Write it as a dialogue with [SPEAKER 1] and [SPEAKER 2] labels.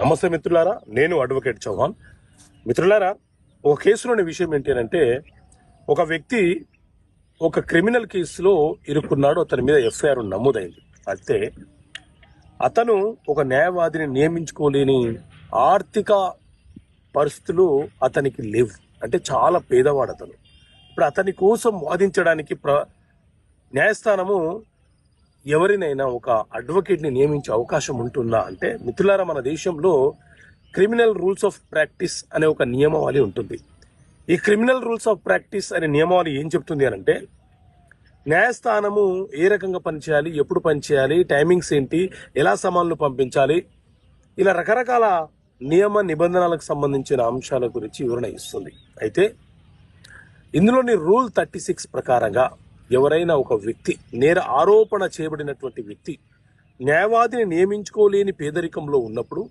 [SPEAKER 1] నమస్తే మిత్రులారా, నేను అడ్వకేట్ చౌహాన్. మిత్రులారా, ఒక కేసులోని విషయం ఏంటి అంటే, ఒక వ్యక్తి ఒక క్రిమినల్ కేసులో ఇరుక్కున్నాడు. అతని మీద ఎఫ్ఐఆర్ నమోదైంది. అయితే అతను ఒక న్యాయవాదిని నియమించుకోలేని ఆర్థిక పరిస్థితులు అతనికి లేవు. అంటే చాలా పేదవాడు అతను. ఇప్పుడు అతని కోసం వాదించడానికి న్యాయస్థానము ఎవరినైనా ఒక అడ్వకేట్ని నియమించే అవకాశం ఉంటుందా అంటే, మిత్రులారా, మన దేశంలో క్రిమినల్ రూల్స్ ఆఫ్ ప్రాక్టీస్ అనే ఒక నియమావళి ఉంటుంది. ఈ క్రిమినల్ రూల్స్ ఆఫ్ ప్రాక్టీస్ అనే నియమావళి ఏం చెప్తుంది అని అంటే, న్యాయస్థానము ఏ రకంగా పనిచేయాలి, ఎప్పుడు పనిచేయాలి, టైమింగ్స్ ఏంటి, ఎలా సమన్లు పంపించాలి, ఇలా రకరకాల నియమ నిబంధనలకు సంబంధించిన అంశాల గురించి వివరణ ఇస్తుంది. అయితే ఇందులోని రూల్ 36 ప్రకారంగా ఎవరైనా ఒక వ్యక్తి, నేర ఆరోపణ చేయబడినటువంటి వ్యక్తి న్యాయవాదిని నియమించుకోలేని పేదరికంలో ఉన్నప్పుడు